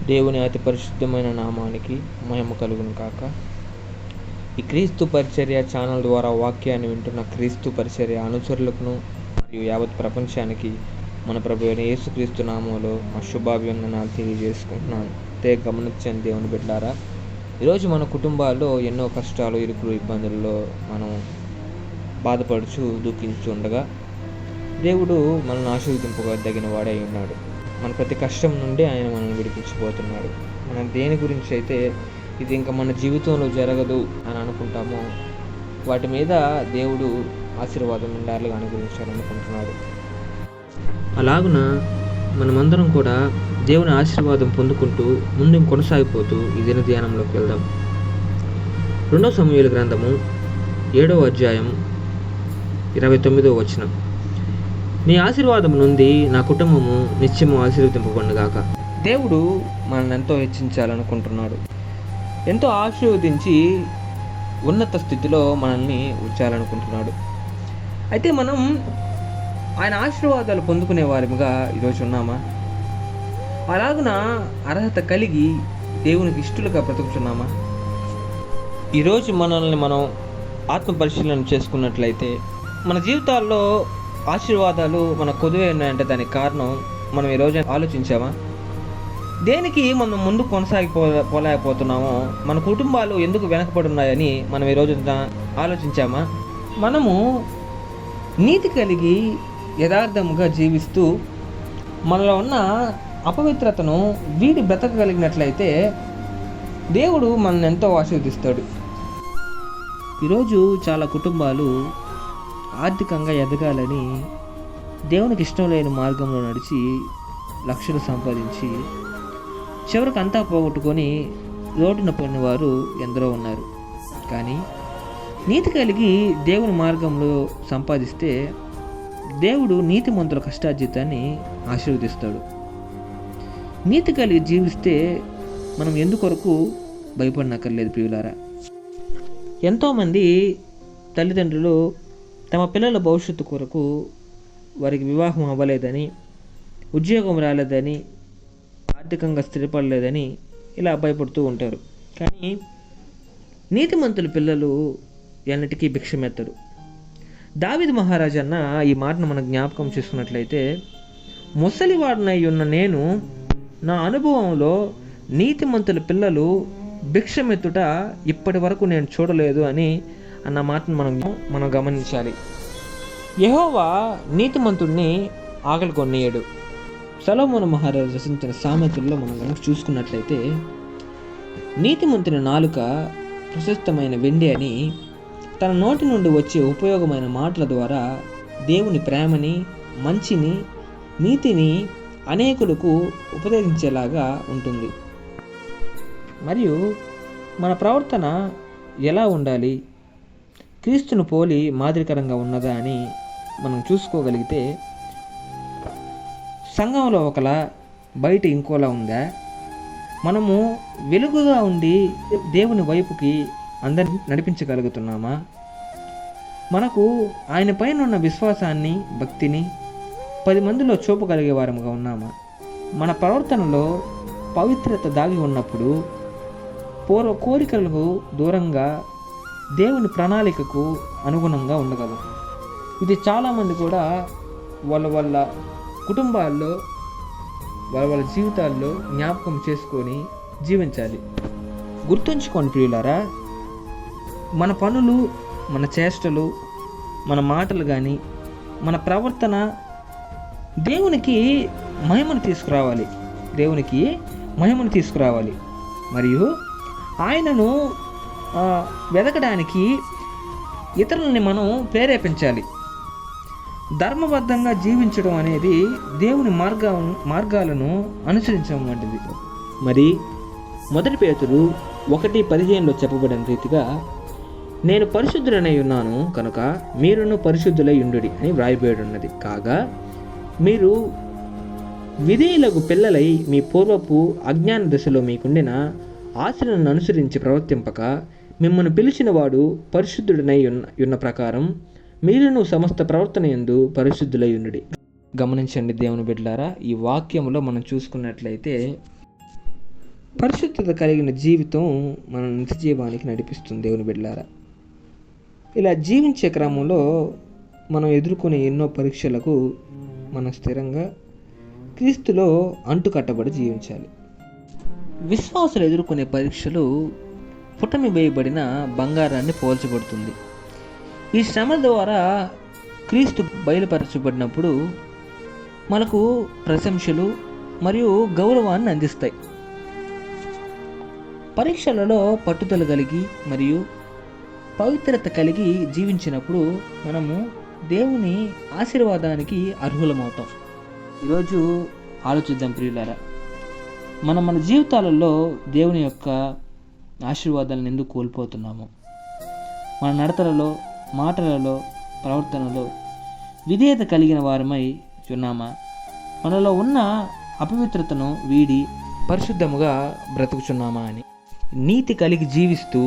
దేవుని అతి పరిశుద్ధమైన నామానికి మహిమ కలుగును కాక. ఈ క్రీస్తు పరిచర్య ఛానల్ ద్వారా వాక్యాన్ని వింటున్న క్రీస్తు పరిచర్య అనుచరులకును మరియు యావత్ ప్రపంచానికి మన ప్రభు అయిన యేసుక్రీస్తు నామంలో మా శుభాభివందనాలు తెలియజేసుకుంటున్నాను. గమనించండి దేవుని బిడ్డలారా, ఈరోజు మన కుటుంబాల్లో ఎన్నో కష్టాలు, ఇరుకులు, ఇబ్బందుల్లో మనం బాధపడుచు దుఃఖించు ఉండగా దేవుడు మనల్ని ఆశీర్వదింపదగిన వాడై ఉన్నాడు. మన ప్రతి కష్టం నుండి ఆయన మనల్ని విడిపించిపోతున్నాడు. మనం దేని గురించి అయితే ఇది ఇంకా మన జీవితంలో జరగదు అని అనుకుంటామో వాటి మీద దేవుడు ఆశీర్వాదం ఉండాలిగా అనుగ్రహించాలనుకుంటున్నాడు. అలాగున మనమందరం కూడా దేవుని ఆశీర్వాదం పొందుకుంటూ ముందుకు కొనసాగిపోతూ ఈ దిన ధ్యానంలోకి వెళ్దాం. 2 సమూయేలు గ్రంథము 7వ అధ్యాయం 29వ వచనం. నీ ఆశీర్వాదం నుండి నా కుటుంబము నిత్యము ఆశీర్వదింపబడుగాక. దేవుడు మనల్ని ఎంతో హెచ్చించాలనుకుంటున్నాడు. ఎంతో ఆశీర్వదించి ఉన్నత స్థితిలో మనల్ని ఉంచాలనుకుంటున్నాడు. అయితే మనం ఆయన ఆశీర్వాదాలు పొందుకునే వారిగా ఈరోజు ఉన్నామా? అలాగున అర్హత కలిగి దేవునికి ఇష్టలుగా బ్రతుకుతున్నామా? ఈరోజు మనల్ని మనం ఆత్మ పరిశీలన చేసుకున్నట్లయితే మన జీవితాల్లో ఆశీర్వాదాలు మన కొదువే ఉన్నాయంటే దానికి కారణం మనం ఈరోజు ఆలోచించామా? దేనికి మనం ముందుకు పోలేకపోతున్నామో, మన కుటుంబాలు ఎందుకు వెనకబడి ఉన్నాయని మనం ఈరోజు ఆలోచించామా? మనము నీతి కలిగి యథార్థముగా జీవిస్తూ మనలో ఉన్న అపవిత్రతను వీడి బ్రతకగలిగినట్లయితే దేవుడు మనల్ని ఎంతో ఆశీర్వదిస్తాడు. ఈరోజు చాలా కుటుంబాలు ఆర్థికంగా ఎదగాలని దేవునికి ఇష్టం లేని మార్గంలో నడిచి లక్షలు సంపాదించి చివరికి అంతా పోగొట్టుకొని రోడ్డున పడిన వారు ఎందరో ఉన్నారు. కానీ నీతి కలిగి దేవుని మార్గంలో సంపాదిస్తే దేవుడు నీతిమంతుల కష్టార్జితాన్ని ఆశీర్వదిస్తాడు. నీతి కలిగి జీవిస్తే మనం ఎందుకొరకు భయపడనక్కర్లేదు ప్రియులారా. ఎంతోమంది తల్లిదండ్రులు తమ పిల్లల భవిష్యత్తు కొరకు వారికి వివాహం అవ్వలేదని, ఉద్యోగం రాలేదని, ఆర్థికంగా స్థిరపడలేదని ఇలా భయపడుతూ ఉంటారు. కానీ నీతిమంతుల పిల్లలు ఎన్నటికీ భిక్షమెత్తరు. దావీదు మహారాజు అన్న ఈ మాటను మనం జ్ఞాపకం చేసుకున్నట్లయితే, ముసలివాడినై ఉన్న నేను నా అనుభవంలో నీతిమంతుల పిల్లలు భిక్షమెత్తుట ఇప్పటి వరకు నేను చూడలేదు అని అన్న మాటను మనం గమనించాలి. యెహోవా నీతిమంతుడిని ఆకలి కొనియడు. సొలొమోను మహారాజు రచించిన సామెతల్లో మనం కనుక చూసుకున్నట్లయితే, నీతిమంతుని నాలుక ప్రశస్తమైన వెండి అని, తన నోటి నుండి వచ్చే ఉపయోగమైన మాటల ద్వారా దేవుని ప్రేమని, మంచిని, నీతిని అనేకులకు ఉపదేశించేలాగా ఉంటుంది. మరియు మన ప్రవర్తన ఎలా ఉండాలి, క్రీస్తును పోలి మాదిరికరంగా ఉన్నదా అని మనం చూసుకోగలిగితే, సంఘంలో ఒకలా బయట ఇంకోలా ఉందా? మనము వెలుగుగా ఉండి దేవుని వైపుకి అందరిని నడిపించగలుగుతున్నామా? మనకు ఆయన పైన ఉన్న విశ్వాసాన్ని, భక్తిని 10 మందిలో చూపగలిగే వారముగా ఉన్నామా? మన ప్రవర్తనలో పవిత్రత దాగి ఉన్నప్పుడు పూర్వ కోరికలకు దూరంగా దేవుని ప్రణాళికకు అనుగుణంగా ఉండగలం. ఇది చాలామంది కూడా వాళ్ళ కుటుంబాల్లో వాళ్ళ జీవితాల్లో జ్ఞాపకం చేసుకొని జీవించాలి. గుర్తుంచుకోండి ప్రియులారా, మన పనులు, మన చేష్టలు, మన మాటలు కానీ, మన ప్రవర్తన దేవునికి మహిమను తీసుకురావాలి. మరియు ఆయనను వెతకడానికి ఇతరులని మనం ప్రేరేపించాలి. ధర్మబద్ధంగా జీవించడం అనేది దేవుని మార్గాలను అనుసరించడం వంటిది. మరి 1 పేతురు 1:15 చెప్పబడిన రీతిగా, నేను పరిశుద్ధుడనై ఉన్నాను కనుక మీరును పరిశుద్ధులై ఉండుడి అని వ్రాయబడి ఉన్నది. కాగా మీరు విధేయులకు పిల్లలై మీ పూర్వపు అజ్ఞాన దశలో మీకుండిన ఆశలను అనుసరించి ప్రవర్తింపక, మిమ్మల్ని పిలిచిన వాడు పరిశుద్ధుడనై ఉన్న ప్రకారం మీరును సమస్త ప్రవర్తన యందు పరిశుద్ధులై ఉండుడి. గమనించండి దేవుని బిడ్డలారా, ఈ వాక్యంలో మనం చూసుకున్నట్లయితే పరిశుద్ధత కలిగిన జీవితం మన నిత్య జీవానికి నడిపిస్తుంది దేవుని బిడ్డలారా. ఇలా జీవించే క్రమంలో మనం ఎదుర్కొనే ఎన్నో పరీక్షలకు మనం స్థిరంగా క్రీస్తులో అంటుకట్టబడి జీవించాలి. విశ్వాసులు ఎదుర్కొనే పరీక్షలు పుటమి వేయబడిన బంగారాన్ని పోల్చబడుతుంది. ఈ శ్రమ ద్వారా క్రీస్తు బయలుపరచబడినప్పుడు మనకు ప్రశంసలు మరియు గౌరవాన్ని అందిస్తాయి. పరీక్షలలో పట్టుదల కలిగి మరియు పవిత్రత కలిగి జీవించినప్పుడు మనము దేవుని ఆశీర్వాదానికి అర్హులమవుతాం. ఈరోజు ఆలోచిద్దాం ప్రియులారా, మన జీవితాలలో దేవుని యొక్క ఆశీర్వాదాలను ఎందుకు కోల్పోతున్నాము? మన నడతలలో, మాటలలో, ప్రవర్తనలో విధేయత కలిగిన వారమై ఉన్నామా? మనలో ఉన్న అపవిత్రతను వీడి పరిశుద్ధముగా బ్రతుకుచున్నామా అని నీతి కలిగి జీవిస్తూ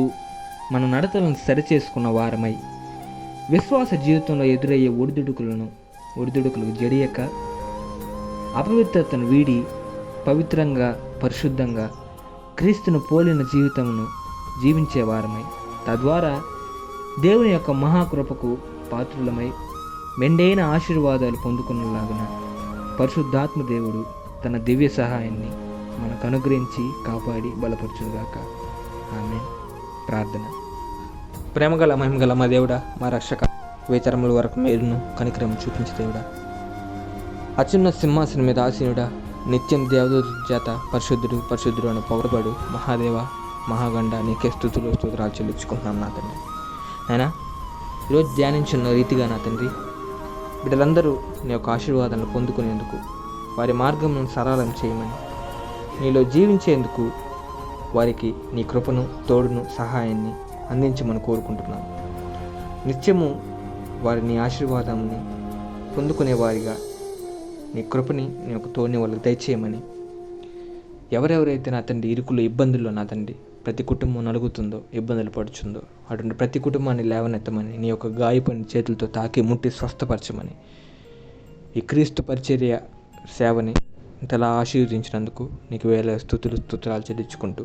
మన నడతలను సరిచేసుకున్న వారమై విశ్వాస జీవితంలో ఎదురయ్యే ఒడిదుడుకులకు జడియక అపవిత్రతను వీడి పవిత్రంగా, పరిశుద్ధంగా క్రీస్తును పోలిన జీవితమును జీవించే వారమై తద్వారా దేవుని యొక్క మహాకృపకు పాత్రులమై మెండైన ఆశీర్వాదాలు పొందుకునేలాగున పరిశుద్ధాత్మ దేవుడు తన దివ్య సహాయాన్ని మనకు అనుగ్రహించి కాపాడి బలపరచుగాక. ఆమేన్. ప్రార్థన. ప్రేమగల మహిమగల మా దేవుడా, మా రక్షక, వేతరముల వరకు మేలును కనికరం చూపించే దేవుడా, అత్యున్న సింహాసనం మీద ఆసీనుడా, నిత్యం దేవదూత చేత పరిశుద్ధుడు అని పౌరబడు మహాదేవ మహాగండ నీకే స్తుతులు చెల్లించుకుంటున్నాను నా తండ్రి. అయినా ఈరోజు ధ్యానించిన రీతిగా నా తండ్రి బిడ్డలందరూ నీ యొక్క ఆశీర్వాదాలను పొందుకునేందుకు వారి మార్గమును సరళం చేయమని, నీలో జీవించేందుకు వారికి నీ కృపను, తోడును, సహాయాన్ని అందించమని కోరుకుంటున్నాను. నిత్యము వారి నీ ఆశీర్వాదాన్ని పొందుకునే వారిగా నీ కృపని, నీ యొక్క తోడుని వాళ్ళకి దయచేయమని, ఎవరెవరైతే నా తండ్రి ఇరుకులు, ఇబ్బందుల్లో నా తండ్రి ప్రతి కుటుంబం నలుగుతుందో, ఇబ్బందులు పడుచుందో అటువంటి ప్రతి కుటుంబాన్ని లేవనెత్తమని, నీ యొక్క గాయపని చేతులతో తాకి ముట్టి స్వస్థపరచమని, ఈ క్రీస్తు పరిచర్య సేవని ఇంతలా ఆశీర్వదించినందుకు నీకు వేల స్తుతులు చెల్లించుకుంటూ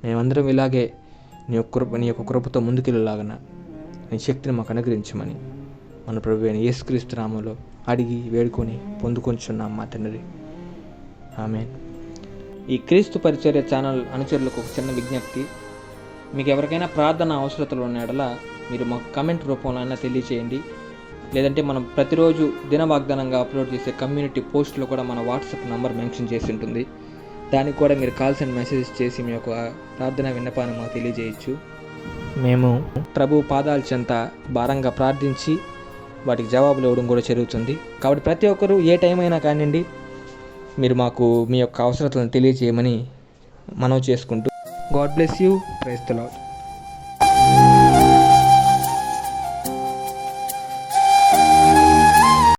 మేమందరం ఇలాగే నీ యొక్క కృపతో ముందుకెళ్ళలాగన నీ శక్తిని మాకు అనుగ్రహించమని మన ప్రభువైన యేసుక్రీస్తు నామములో అడిగి వేడుకొని పొందుకొంచున్నాం మా తండ్రి. ఆమేన్. ఈ క్రీస్తు పరిచర్య ఛానల్ అనుచరులకు ఒక చిన్న విజ్ఞప్తి. మీకు ఎవరికైనా ప్రార్థన అవసరతలు ఉన్న యెడల మీరు మాకు కామెంట్ రూపంలో అయినా తెలియచేయండి. లేదంటే మనం ప్రతిరోజు దిన వాగ్దానంగా అప్లోడ్ చేసే కమ్యూనిటీ పోస్ట్లో కూడా మన వాట్సాప్ నంబర్ మెన్షన్ చేసి ఉంటుంది. దానికి కూడా మీరు కాల్స్ అండ్ మెసేజ్ చేసి మీ యొక్క ప్రార్థన విన్నపాన్ని మాకు తెలియజేయచ్చు. మేము ప్రభు పాదాల చెంత భారంగా ప్రార్థించి వాటికి జవాబులు ఇవ్వడం కూడా జరుగుతుంది. కాబట్టి ప్రతి ఒక్కరూ ఏ టైం అయినా కానివ్వండి మీరు మాకు మీ యొక్క అవసరతలను తెలియజేయమని మనవి చేసుకుంటూ, God bless you. Praise the lord.